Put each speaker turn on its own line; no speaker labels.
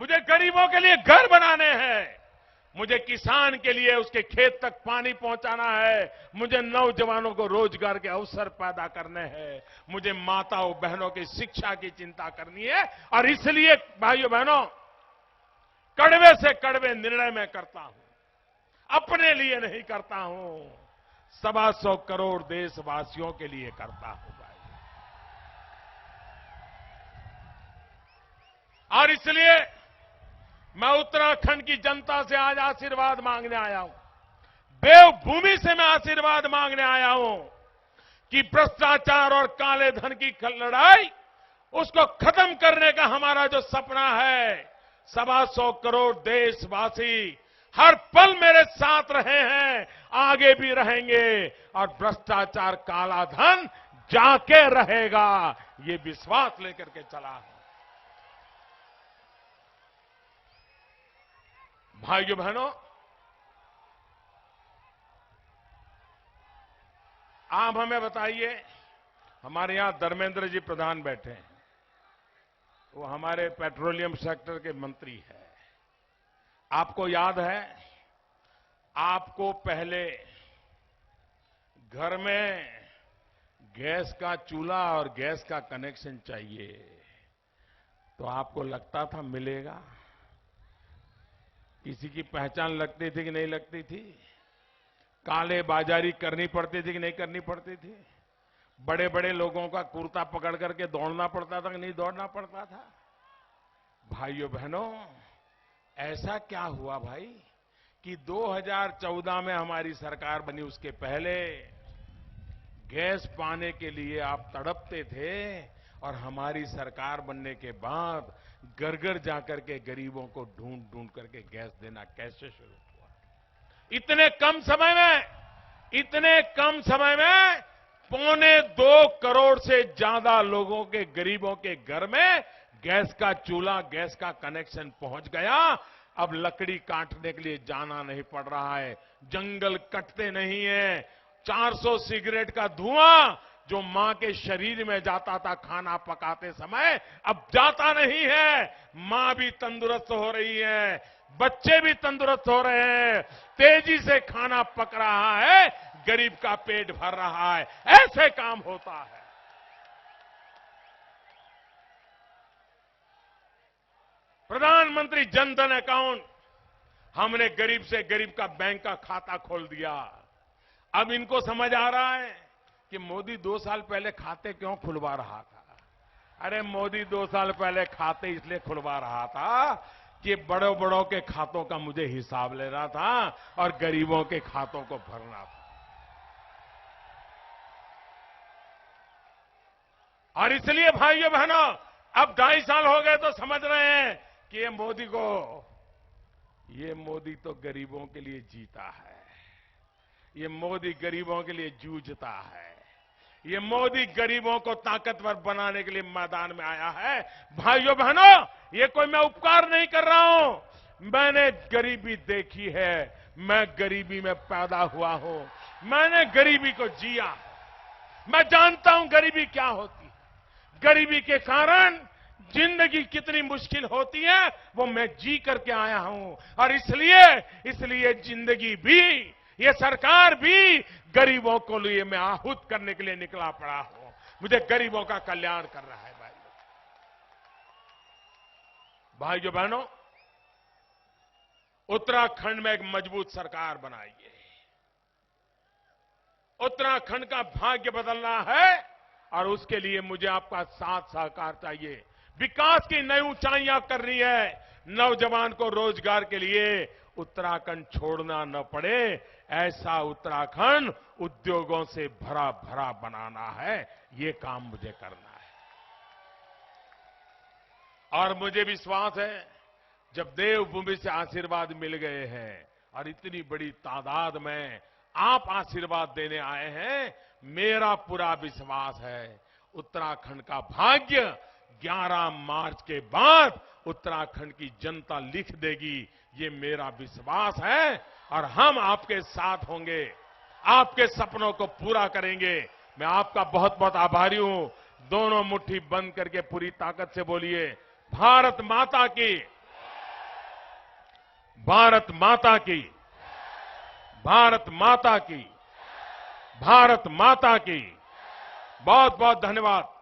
मुझे गरीबों के लिए घर बनाने हैं, मुझे किसान के लिए उसके खेत तक पानी पहुंचाना है, मुझे नौजवानों को रोजगार के अवसर पैदा करने हैं, मुझे माताओं बहनों की शिक्षा की चिंता करनी है। और इसलिए भाइयों बहनों, कड़वे से कड़वे निर्णय मैं करता हूं, अपने लिए नहीं करता हूं, 125 करोड़ देशवासियों के लिए करता हूं भाई। और इसलिए मैं उत्तराखंड की जनता से आज आशीर्वाद मांगने आया हूं, देवभूमि से मैं आशीर्वाद मांगने आया हूं कि भ्रष्टाचार और काले धन की लड़ाई, उसको खत्म करने का हमारा जो सपना है, 125 करोड़ देशवासी हर पल मेरे साथ रहे हैं, आगे भी रहेंगे, और भ्रष्टाचार काला धन जाके रहेगा, ये विश्वास लेकर के चला है। भाइयों बहनों, आप हमें बताइए, हमारे यहां धर्मेंद्र जी प्रधान बैठे हैं, वो हमारे पेट्रोलियम सेक्टर के मंत्री हैं। आपको याद है, आपको पहले घर में गैस का चूल्हा और गैस का कनेक्शन चाहिए तो आपको लगता था मिलेगा? किसी की पहचान लगती थी कि नहीं लगती थी? काले बाजारी करनी पड़ती थी कि नहीं करनी पड़ती थी? बड़े बड़े लोगों का कुर्ता पकड़ करके दौड़ना पड़ता था कि नहीं दौड़ना पड़ता था? भाइयों बहनों, ऐसा क्या हुआ भाई कि 2014 में हमारी सरकार बनी, उसके पहले गैस पाने के लिए आप तड़पते थे, और हमारी सरकार बनने के बाद घर घर जाकर के गरीबों को ढूंढ ढूंढ करके गैस देना कैसे शुरू हुआ? इतने कम समय में 1.25 करोड़ से ज्यादा लोगों के, गरीबों के घर में गैस का चूल्हा, गैस का कनेक्शन पहुंच गया। अब लकड़ी काटने के लिए जाना नहीं पड़ रहा है, जंगल कटते नहीं है, 400 सिगरेट का धुआं जो मां के शरीर में जाता था खाना पकाते समय, अब जाता नहीं है। मां भी तंदुरुस्त हो रही है, बच्चे भी तंदुरुस्त हो रहे हैं, तेजी से खाना पक रहा है, गरीब का पेट भर रहा है। ऐसे काम होता है। प्रधानमंत्री जन धन अकाउंट, हमने गरीब से गरीब का बैंक का खाता खोल दिया। अब इनको समझ आ रहा है कि मोदी 2 साल पहले खाते क्यों खुलवा रहा था। अरे मोदी 2 साल पहले खाते इसलिए खुलवा रहा था कि बड़ों बड़ों के खातों का मुझे हिसाब लेना था और गरीबों के खातों को भरना था। और इसलिए भाइयों बहनों, अब 2.5 साल हो गए तो समझ रहे हैं कि ये मोदी तो गरीबों के लिए जीता है, ये मोदी गरीबों के लिए जूझता है, ये मोदी गरीबों को ताकतवर बनाने के लिए मैदान में आया है। भाइयों बहनों, ये कोई मैं उपकार नहीं कर रहा हूं, मैंने गरीबी देखी है, मैं गरीबी में पैदा हुआ हूं, मैंने गरीबी को जिया, मैं जानता हूं गरीबी क्या होती है, गरीबी के कारण जिंदगी कितनी मुश्किल होती है, वो मैं जी करके आया हूं। और इसलिए जिंदगी भी, ये सरकार भी गरीबों को लिए मैं आहूत करने के लिए निकला पड़ा हूं। मुझे गरीबों का कल्याण करना है भाइयों बहनों, उत्तराखंड में एक मजबूत सरकार बनाइए। उत्तराखंड का भाग्य बदलना है और उसके लिए मुझे आपका साथ सहकार चाहिए। विकास की नई ऊंचाइयां करनी है, नौजवान को रोजगार के लिए उत्तराखंड छोड़ना न पड़े, ऐसा उत्तराखंड उद्योगों से भरा भरा बनाना है। ये काम मुझे करना है। और मुझे विश्वास है, जब देवभूमि से आशीर्वाद मिल गए हैं और इतनी बड़ी तादाद में आप आशीर्वाद देने आए हैं, मेरा पूरा विश्वास है उत्तराखंड का भाग्य 11 मार्च के बाद उत्तराखंड की जनता लिख देगी, ये मेरा विश्वास है। और हम आपके साथ होंगे, आपके सपनों को पूरा करेंगे। मैं आपका बहुत बहुत आभारी हूं। दोनों मुट्ठी बंद करके पूरी ताकत से बोलिए, भारत माता की। भारत माता की, भारत माता की, भारत माता की। बहुत बहुत धन्यवाद।